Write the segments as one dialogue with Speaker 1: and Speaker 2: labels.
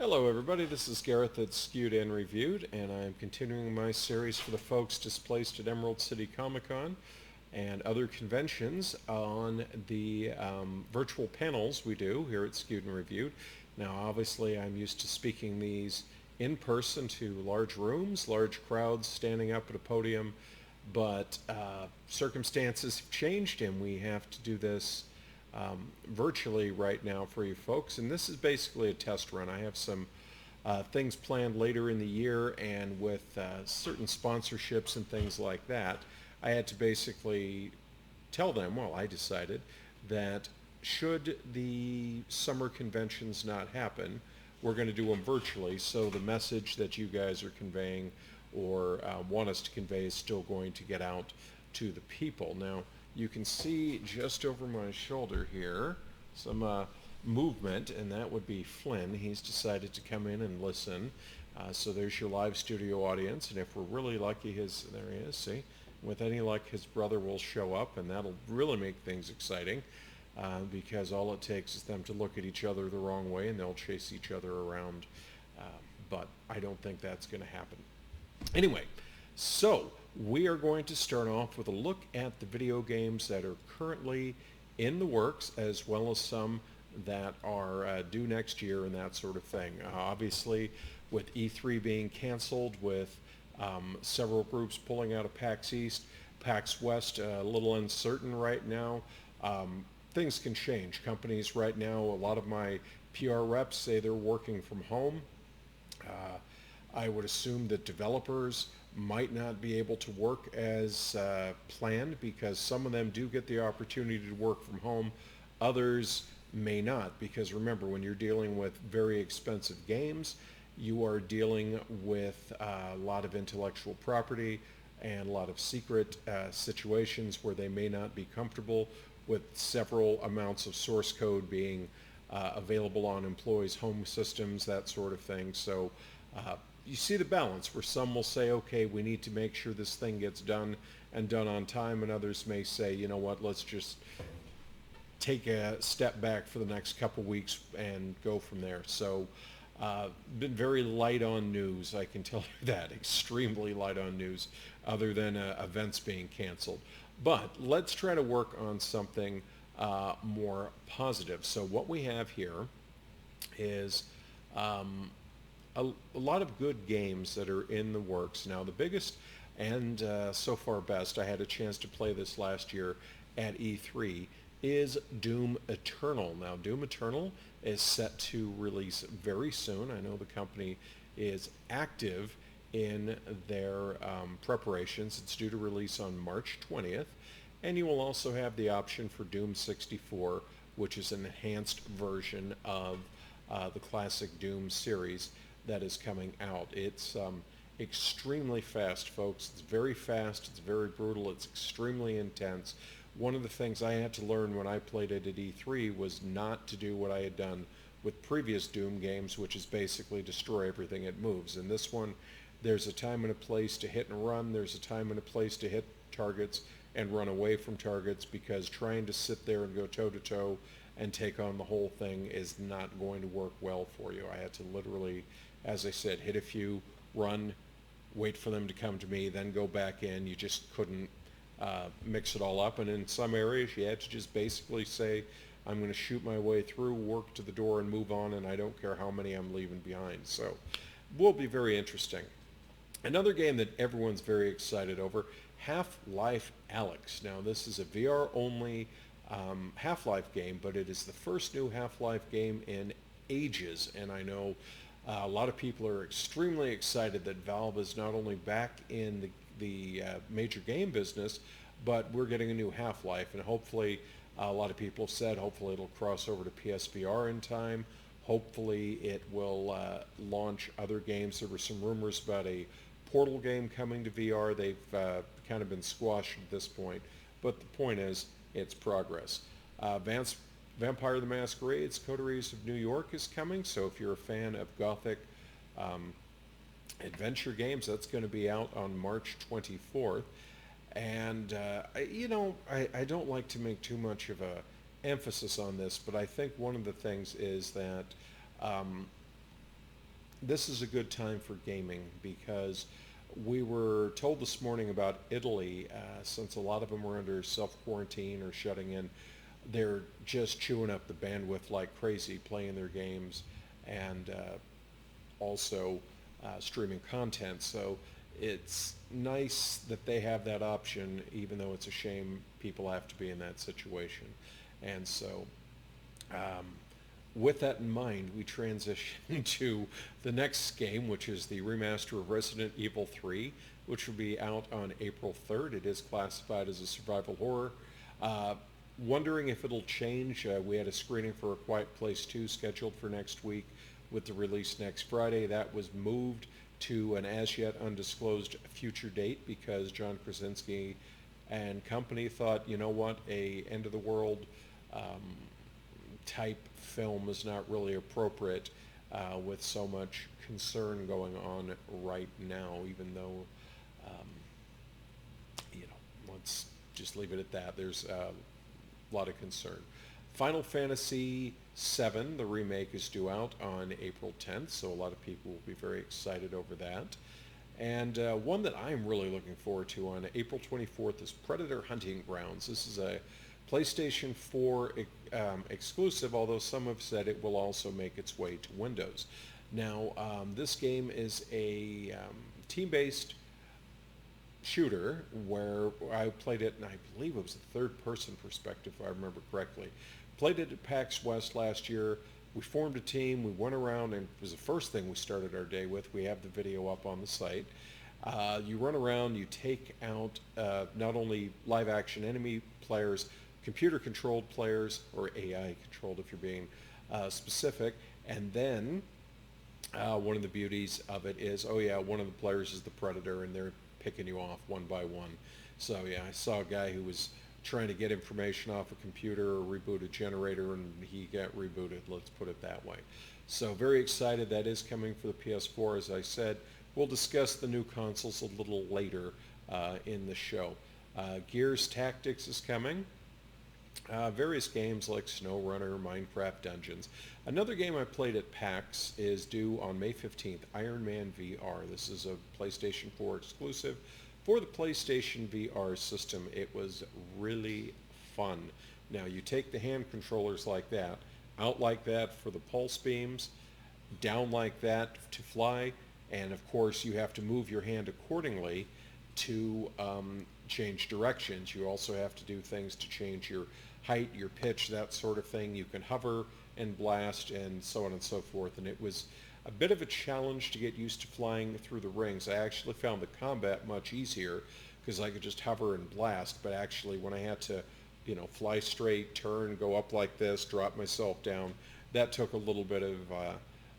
Speaker 1: Hello everybody, this is Gareth at Skewed and Reviewed, and I'm continuing my series for the folks displaced at Emerald City Comic Con and other conventions on the virtual panels we do here at Skewed and Reviewed. Now obviously I'm used to speaking these in person to large rooms, large crowds standing up at a podium, but circumstances have changed and we have to do this virtually right now for you folks. And this is basically a test run. I have some things planned later in the year, and with certain sponsorships and things like that, I had to basically tell them, well, I decided that should the summer conventions not happen, we're going to do them virtually. So the message that you guys are conveying or want us to convey is still going to get out to the people. Now, you can see just over my shoulder here some movement, and that would be Flynn. He's decided to come in and listen. So there's your live studio audience, and if we're really lucky, there he is, see? With any luck, his brother will show up, and that'll really make things exciting because all it takes is them to look at each other the wrong way, and they'll chase each other around. But I don't think that's going to happen. Anyway, so we are going to start off with a look at the video games that are currently in the works, as well as some that are due next year and that sort of thing. Obviously, with E3 being canceled, with several groups pulling out of PAX East, PAX West a little uncertain right now. Things can change. Companies right now, a lot of my PR reps say they're working from home. I would assume that developers might not be able to work as planned because some of them do get the opportunity to work from home. Others may not, because remember, when you're dealing with very expensive games, you are dealing with a lot of intellectual property and a lot of secret situations where they may not be comfortable with several amounts of source code being available on employees' home systems, that sort of thing. So you see the balance where some will say, okay, we need to make sure this thing gets done and done on time, and others may say, you know what, let's just take a step back for the next couple weeks and go from there. So been very light on news, I can tell you that, extremely light on news, other than events being canceled. But let's try to work on something more positive. So what we have here is a lot of good games that are in the works. Now, the biggest and so far best, I had a chance to play this last year at E3, is Doom Eternal. Now, Doom Eternal is set to release very soon. I know the company is active in their preparations. It's due to release on March 20th. And you will also have the option for Doom 64, which is an enhanced version of the classic Doom series that is coming out. It's extremely fast, folks. It's very fast, it's very brutal, it's extremely intense. One of the things I had to learn when I played it at E3 was not to do what I had done with previous Doom games, which is basically destroy everything it moves. In this one, there's a time and a place to hit and run, there's a time and a place to hit targets and run away from targets, because trying to sit there and go toe-to-toe and take on the whole thing is not going to work well for you. I had to literally, as I said, hit a few, run, wait for them to come to me, then go back in. You just couldn't mix it all up. And in some areas, you had to just basically say, I'm going to shoot my way through, work to the door, and move on, and I don't care how many I'm leaving behind. So will be very interesting. Another game that everyone's very excited over, Half-Life Alyx. Now, this is a VR-only Half-Life game, but it is the first new Half-Life game in ages, and I know a lot of people are extremely excited that Valve is not only back in the major game business, but we're getting a new Half-Life, and hopefully a lot of people have said hopefully it'll cross over to PSVR in time. Hopefully it will launch other games. There were some rumors about a Portal game coming to VR. They've kind of been squashed at this point, but the point is it's progress. Vampire the Masquerade's Coteries of New York is coming, so if you're a fan of Gothic adventure games, that's going to be out on March 24th. And, I don't like to make too much of a emphasis on this, but I think one of the things is that this is a good time for gaming because we were told this morning about Italy, since a lot of them were under self-quarantine or shutting in, they're just chewing up the bandwidth like crazy, playing their games and also streaming content. So it's nice that they have that option, even though it's a shame people have to be in that situation. And so um, with that in mind, we transition to the next game, which is the remaster of Resident Evil 3, which will be out on April 3rd. It is classified as a survival horror. Uh, Wondering if it'll change. We had a screening for A Quiet Place 2 scheduled for next week with the release next Friday. That was moved to an as yet undisclosed future date because John Krasinski and company thought, you know what, a end of the world um, type film is not really appropriate with so much concern going on right now, even though, um, let's just leave it at that. There's a lot of concern. Final Fantasy VII, the remake, is due out on April 10th, so a lot of people will be very excited over that. And one that I'm really looking forward to on April 24th is Predator Hunting Grounds. This is a PlayStation 4 exclusive, although some have said it will also make its way to Windows. Now, this game is a team-based shooter where I played it, and I believe it was a third-person perspective, if I remember correctly. Played it at PAX West last year. We formed a team. We went around, and it was the first thing we started our day with. We have the video up on the site. You run around. You take out not only live-action enemy players, computer-controlled players, or AI-controlled if you're being specific, and then one of the beauties of it is, oh yeah, one of the players is the Predator, and they're picking you off one by one. So yeah, I saw a guy who was trying to get information off a computer or reboot a generator, and he got rebooted, let's put it that way. So very excited. That is coming for the PS4, as I said. We'll discuss the new consoles a little later in the show. Gears Tactics is coming. Various games like SnowRunner, Minecraft Dungeons. Another game I played at PAX is due on May 15th, Iron Man VR. This is a PlayStation 4 exclusive for the PlayStation VR system. It was really fun. Now you take the hand controllers like that, out like that for the pulse beams, down like that to fly, and of course you have to move your hand accordingly to change directions. You also have to do things to change your height, your pitch, that sort of thing. You can hover and blast and so on and so forth. And it was a bit of a challenge to get used to flying through the rings. I actually found the combat much easier because I could just hover and blast. But actually when I had to, fly straight, turn, go up like this, drop myself down, that took a little bit of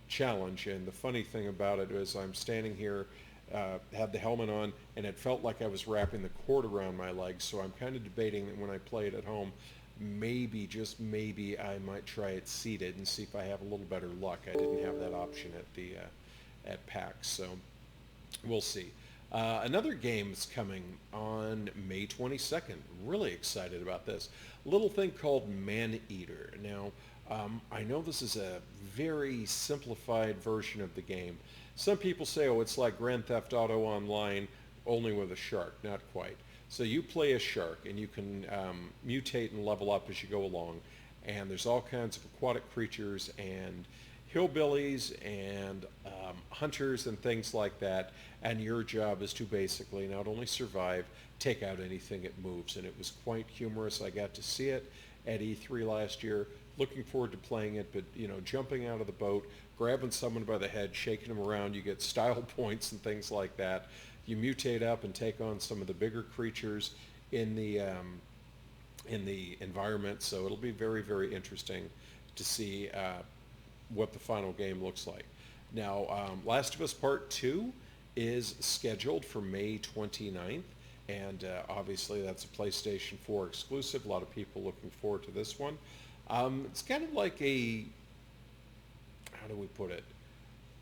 Speaker 1: challenge. And the funny thing about it is I'm standing here, had the helmet on, and it felt like I was wrapping the cord around my legs. So I'm kind of debating that when I play it at home, maybe, just maybe, I might try it seated and see if I have a little better luck. I didn't have that option at the at PAX, so we'll see. Another game is coming on May 22nd. Really excited about this. A little thing called Man-Eater. Now, I know this is a very simplified version of the game. Some people say, oh, it's like Grand Theft Auto Online, only with a shark. Not quite. So you play a shark, and you can mutate and level up as you go along. And there's all kinds of aquatic creatures and hillbillies and hunters and things like that. And your job is to basically not only survive, take out anything it moves. And it was quite humorous. I got to see it at E3 last year. Looking forward to playing it, but jumping out of the boat, grabbing someone by the head, shaking them around, you get style points and things like that. You mutate up and take on some of the bigger creatures in the environment. So it'll be very, very interesting to see what the final game looks like. Now, Last of Us Part 2 is scheduled for May 29th. And obviously that's a PlayStation 4 exclusive. A lot of people looking forward to this one. It's kind of like a, how do we put it?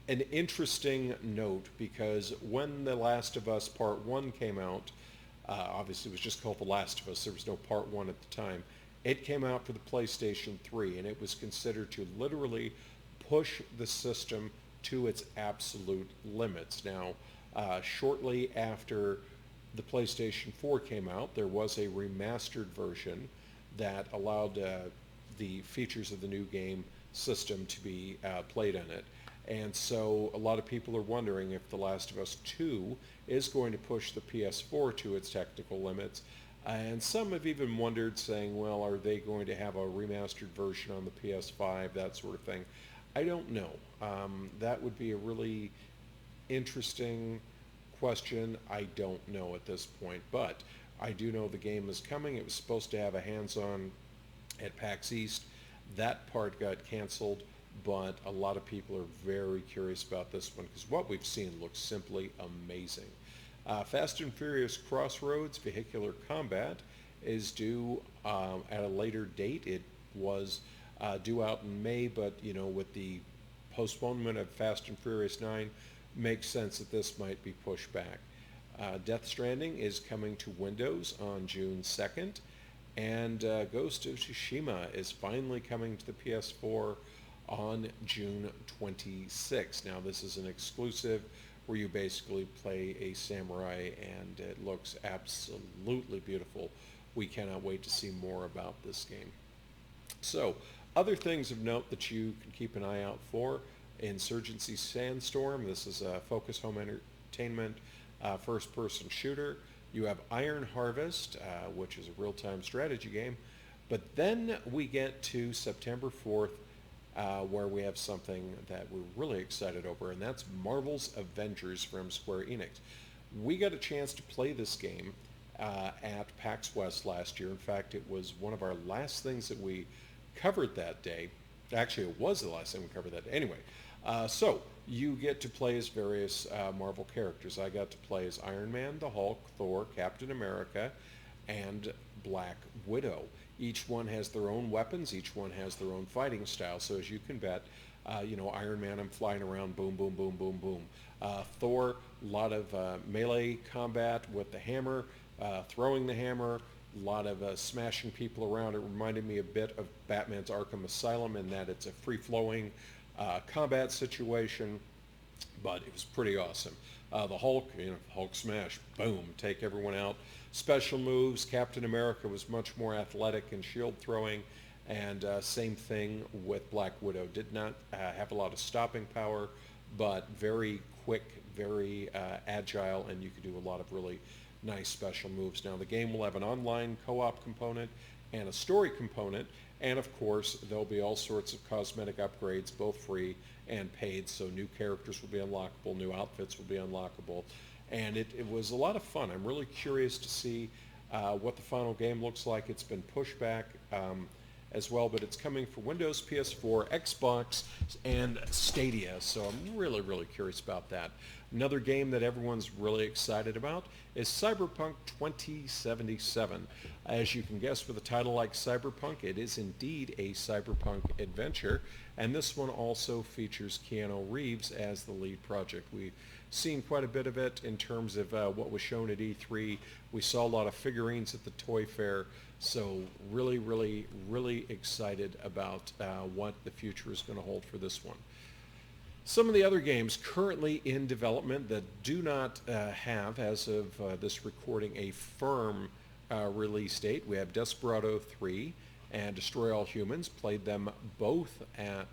Speaker 1: An interesting note, because when The Last of Us Part 1 came out, obviously it was just called The Last of Us, there was no Part 1 at the time. It came out for the PlayStation 3, and it was considered to literally push the system to its absolute limits. Now, shortly after the PlayStation 4 came out, there was a remastered version that allowed the features of the new game system to be played in it. And so a lot of people are wondering if The Last of Us 2 is going to push the PS4 to its technical limits. And some have even wondered, saying, well, are they going to have a remastered version on the PS5, that sort of thing. I don't know. That would be a really interesting question. I don't know at this point, but I do know the game is coming. It was supposed to have a hands-on at PAX East. That part got canceled, but a lot of people are very curious about this one because what we've seen looks simply amazing. Fast and Furious Crossroads Vehicular Combat is due at a later date. It was due out in May, but with the postponement of Fast and Furious 9, makes sense that this might be pushed back. Death Stranding is coming to Windows on June 2nd, and Ghost of Tsushima is finally coming to the PS4 on June 26th. Now, this is an exclusive where you basically play a samurai, and it looks absolutely beautiful. We cannot wait to see more about this game. So, other things of note that you can keep an eye out for: Insurgency Sandstorm. This is a Focus Home Entertainment first-person shooter. You have Iron Harvest, which is a real-time strategy game. But then we get to September 4th, where we have something that we're really excited over, and that's Marvel's Avengers from Square Enix. We got a chance to play this game at PAX West last year. In fact, it was one of our last things that we covered that day. Actually, it was the last thing we covered that day. Anyway, so you get to play as various Marvel characters. I got to play as Iron Man, the Hulk, Thor, Captain America, and Black Widow. Each one has their own weapons. Each one has their own fighting style. So as you can bet, Iron Man, I'm flying around, boom, boom, boom, boom, boom. Thor, a lot of melee combat with the hammer, throwing the hammer, a lot of smashing people around. It reminded me a bit of Batman's Arkham Asylum in that it's a free-flowing combat situation, but it was pretty awesome. The Hulk, Hulk smash, boom, take everyone out. Special moves, Captain America was much more athletic and shield throwing, and same thing with Black Widow. Did not have a lot of stopping power, but very quick, very agile, and you could do a lot of really nice special moves. Now, the game will have an online co-op component and a story component, and of course, there'll be all sorts of cosmetic upgrades, both free and paid, so new characters will be unlockable, new outfits will be unlockable, and it was a lot of fun. I'm really curious to see what the final game looks like. It's been pushed back as well, but it's coming for Windows, PS4, Xbox, and Stadia, so I'm really, really curious about that. Another game that everyone's really excited about is Cyberpunk 2077. As you can guess, with a title like Cyberpunk, it is indeed a cyberpunk adventure, and this one also features Keanu Reeves as the lead project. We've seen quite a bit of it in terms of what was shown at E3. We saw a lot of figurines at the Toy Fair, so really, really, really excited about what the future is going to hold for this one. Some of the other games currently in development that do not have, as of this recording, a firm release date. We have Desperado 3 and Destroy All Humans. Played them both at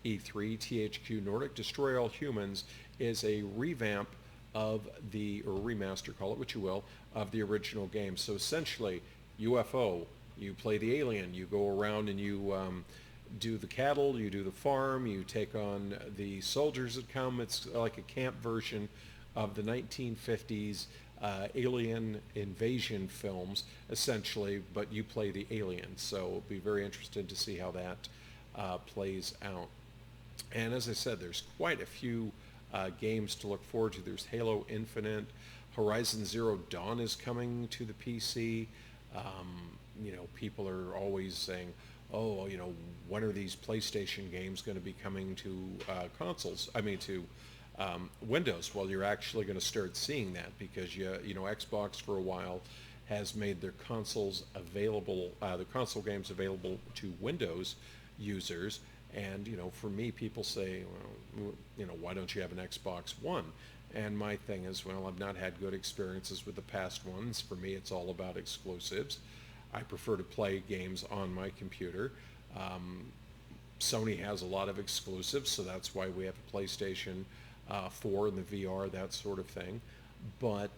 Speaker 1: E3, THQ Nordic. Destroy All Humans is a revamp of or remaster, call it what you will, of the original game. So essentially, UFO, you play the alien, you go around and you do the cattle, you do the farm, you take on the soldiers that come. It's like a camp version of the 1950s alien invasion films, essentially, but you play the alien. So it'll be very interesting to see how that plays out. And as I said, there's quite a few games to look forward to. There's Halo Infinite, Horizon Zero Dawn is coming to the PC. People are always saying, oh, when are these PlayStation games going to be coming to consoles? To Windows. Well, you're actually going to start seeing that because Xbox for a while has made their consoles available, the console games available to Windows users. And for me, people say, well, why don't you have an Xbox One? And my thing is, well, I've not had good experiences with the past ones. For me, it's all about exclusives. I prefer to play games on my computer. Um, Sony has a lot of exclusives, so that's why we have a PlayStation 4 and the VR, that sort of thing. But,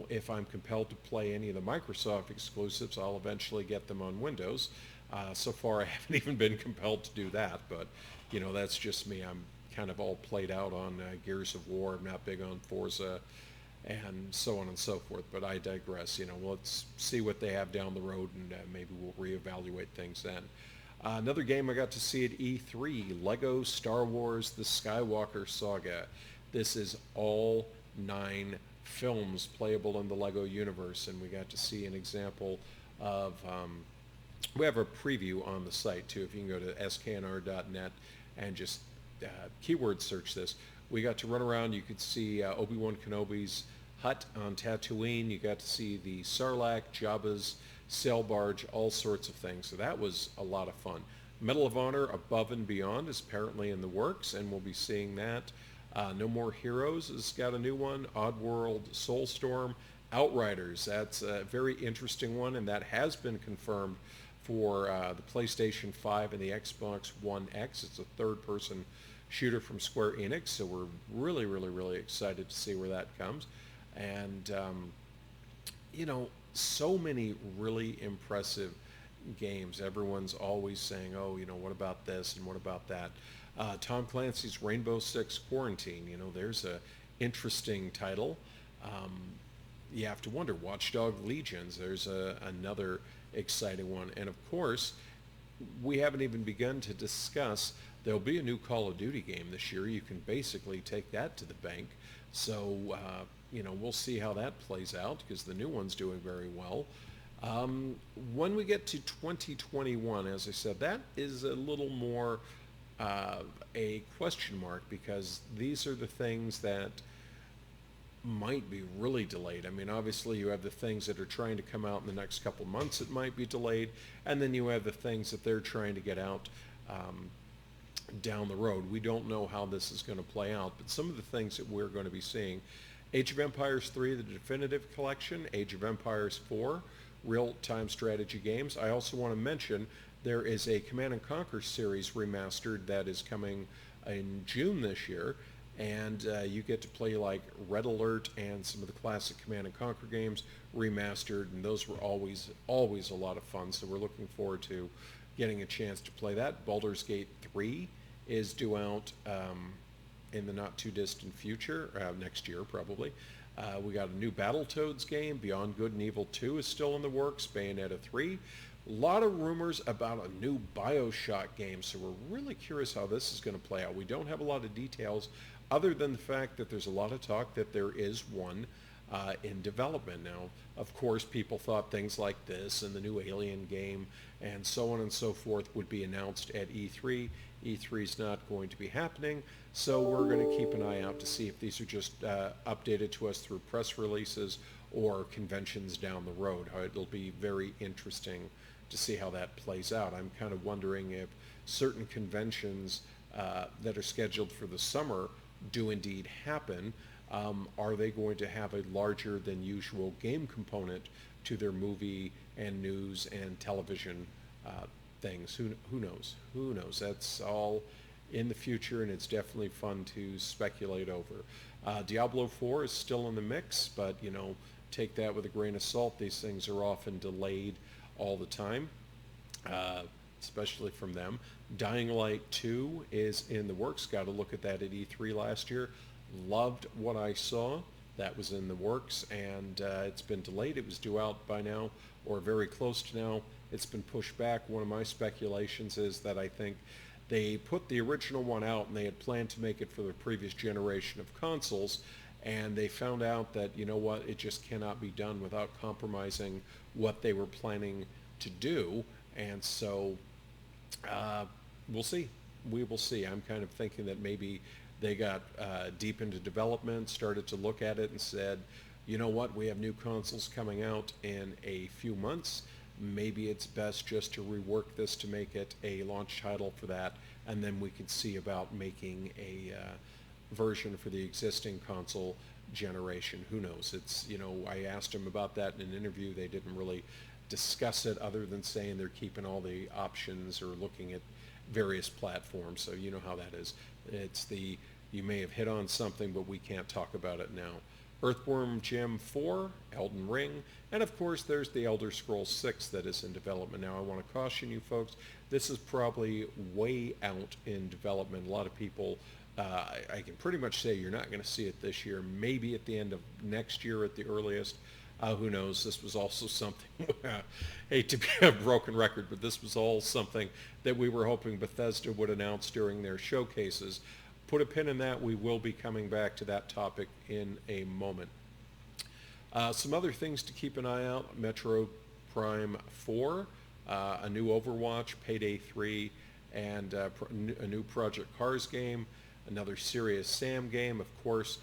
Speaker 1: if I'm compelled to play any of the Microsoft exclusives, I'll eventually get them on Windows. So far, I haven't even been compelled to do that, but, that's just me. I'm kind of all played out on Gears of War. I'm not big on Forza and so on and so forth, but I digress. Let's see what they have down the road, and maybe we'll reevaluate things then. Another game I got to see at E3, Lego Star Wars The Skywalker Saga. This is all 9 films playable in the Lego universe, and we got to see an example of, we have a preview on the site too. If you can go to sknr.net and just keyword search this. We got to run around. You could see Obi-Wan Kenobi's hut on Tatooine. You got to see the Sarlacc, Jabba's sail barge, all sorts of things. So that was a lot of fun. Medal of Honor Above and Beyond is apparently in the works, and we'll be seeing that. No More Heroes has got a new one. Oddworld Soulstorm. Outriders, that's a very interesting one, and that has been confirmed for the PlayStation 5 and the Xbox One X. It's a third-person shooter from Square Enix, so we're really, really, really excited to see where that comes. And, so many really impressive games. Everyone's always saying, oh, what about this and what about that? Tom Clancy's Rainbow Six Quarantine, there's a interesting title. You have to wonder, Watchdog Legions, there's another exciting one. And of course, we haven't even begun to discuss, there'll be a new Call of Duty game this year. You can basically take that to the bank. So, we'll see how that plays out, because the new one's doing very well. When we get to 2021, as I said, that is a little more a question mark, because these are the things that might be really delayed. I mean, obviously you have the things that are trying to come out in the next couple months that might be delayed, and then you have the things that they're trying to get out down the road. We don't know how this is going to play out, but some of the things that we're going to be seeing: Age of Empires 3, the definitive collection; Age of Empires 4, real-time strategy games. I also want to mention there is a Command & Conquer series remastered that is coming in June this year, and you get to play like Red Alert and some of the classic Command & Conquer games remastered, and those were always a lot of fun, so we're looking forward to getting a chance to play that. Baldur's Gate 3 is due out in the not too distant future, next year probably. We got a new Battletoads game. Beyond Good and Evil 2 is still in the works. Bayonetta 3. A lot of rumors about a new BioShock game, so we're really curious how this is going to play out. We don't have a lot of details other than the fact that there's a lot of talk that there is one in development. Now, of course, people thought things like this and the new Alien game and so on and so forth would be announced at E3. E3 is not going to be happening, so we're going to keep an eye out to see if these are just updated to us through press releases or conventions down the road. It'll be very interesting to see how that plays out. I'm kind of wondering if certain conventions that are scheduled for the summer do indeed happen. Are they going to have a larger than usual game component to their movie and news and television things? Who knows? Who knows? That's all in the future, and it's definitely fun to speculate over. Diablo 4 is still in the mix, but take that with a grain of salt. These things are often delayed all the time, especially from them. Dying Light 2 is in the works. Got to look at that at E3 last year. Loved what I saw. That was in the works, and it's been delayed. It was due out by now, or very close to now. It's been pushed back. One of my speculations is that I think they put the original one out, and they had planned to make it for the previous generation of consoles, and they found out that, it just cannot be done without compromising what they were planning to do. And so we'll see. We will see. I'm kind of thinking that maybe they got deep into development, started to look at it and said, we have new consoles coming out in a few months. Maybe it's best just to rework this to make it a launch title for that, and then we could see about making a version for the existing console generation. Who knows? It's, I asked them about that in an interview. They didn't really discuss it other than saying they're keeping all the options or looking at various platforms. So you know how that is. It's you may have hit on something, but we can't talk about it now. Earthworm Jim 4, Elden Ring, and of course there's the Elder Scrolls 6 that is in development now. I want to caution you folks, this is probably way out in development. A lot of people, I can pretty much say you're not going to see it this year, maybe at the end of next year at the earliest. Who knows? This was also something, hate to be a broken record, but this was all something that we were hoping Bethesda would announce during their showcases. Put a pin in that. We will be coming back to that topic in a moment. Some other things to keep an eye out: Metro Prime 4, a new Overwatch, Payday 3, and a new Project Cars game, another Serious Sam game, of course.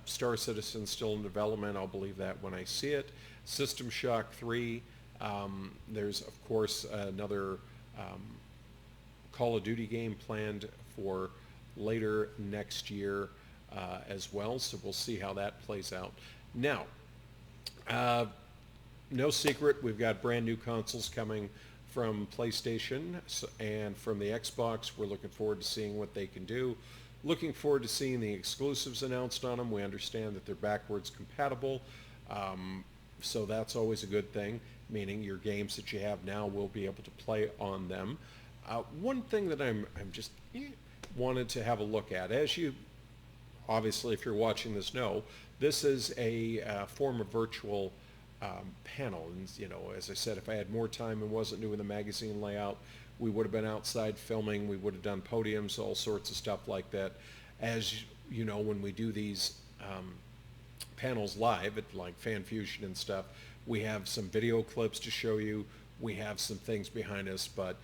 Speaker 1: Star Citizen still in development. I'll believe that when I see it. System Shock 3. There's, of course, another Call of Duty game planned for later next year as well. So we'll see how that plays out. Now, no secret, we've got brand new consoles coming from PlayStation and from the Xbox. We're looking forward to seeing what they can do. Looking forward to seeing the exclusives announced on them. We understand that they're backwards compatible, so that's always a good thing, meaning your games that you have now will be able to play on them. One thing that I'm just wanted to have a look at, as you obviously, if you're watching this, know, this is a form of virtual panel. And as I said, if I had more time and wasn't doing the magazine layout, we would have been outside filming. We would have done podiums, all sorts of stuff like that. As you know, when we do these panels live at like Fan Fusion and stuff, we have some video clips to show you. We have some things behind us, but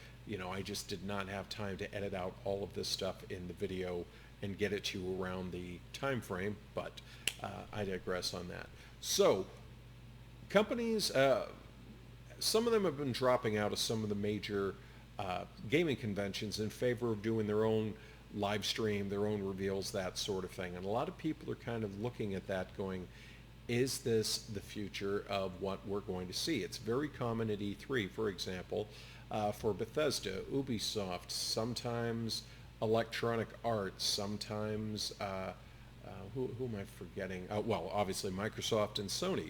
Speaker 1: I just did not have time to edit out all of this stuff in the video and get it to you around the time frame, but I digress on that. So companies, some of them have been dropping out of some of the major gaming conventions in favor of doing their own live stream, their own reveals, that sort of thing. And a lot of people are kind of looking at that going, is this the future of what we're going to see? It's very common at E3, for example, for Bethesda, Ubisoft, sometimes Electronic Arts, sometimes, who am I forgetting? Well, obviously Microsoft and Sony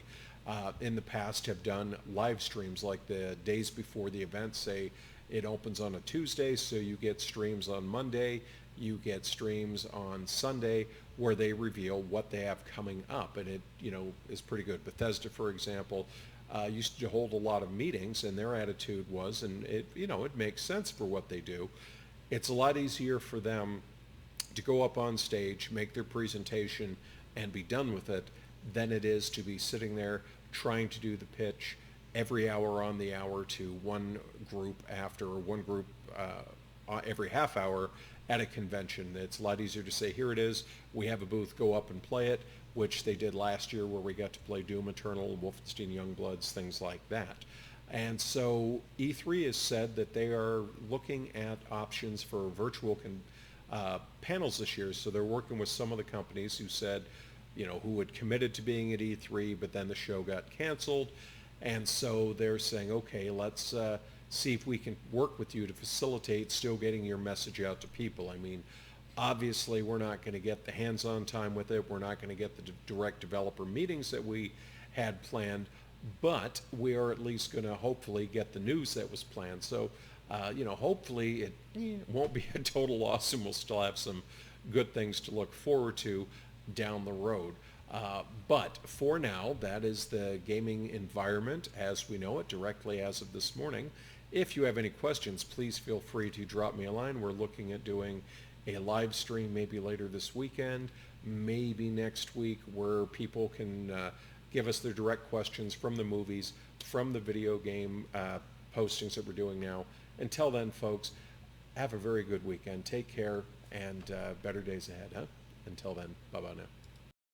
Speaker 1: in the past have done live streams like the days before the event. Say it opens on a Tuesday, so you get streams on Monday, you get streams on Sunday where they reveal what they have coming up, and it is pretty good. Bethesda, for example, used to hold a lot of meetings, and their attitude was, and it makes sense for what they do. It's a lot easier for them to go up on stage, make their presentation, and be done with it than it is to be sitting there trying to do the pitch every hour on the hour to one group every half hour at a convention. It's a lot easier to say, here it is, we have a booth, go up and play it, which they did last year where we got to play Doom Eternal, Wolfenstein Youngbloods, things like that. And so E3 has said that they are looking at options for virtual panels this year. So they're working with some of the companies who said, who had committed to being at E3, but then the show got canceled. And so they're saying, okay, let's see if we can work with you to facilitate still getting your message out to people. I mean, obviously we're not going to get the hands-on time with it. We're not going to get the direct developer meetings that we had planned, but we are at least going to hopefully get the news that was planned. So, hopefully it won't be a total loss, and we'll still have some good things to look forward to down the road. But for now, that is the gaming environment as we know it directly as of this morning. If you have any questions, please feel free to drop me a line. We're looking at doing a live stream maybe later this weekend, maybe next week, where people can give us their direct questions from the movies, from the video game postings that we're doing now. Until then, folks, have a very good weekend. Take care, and better days ahead. Until then, bye-bye now.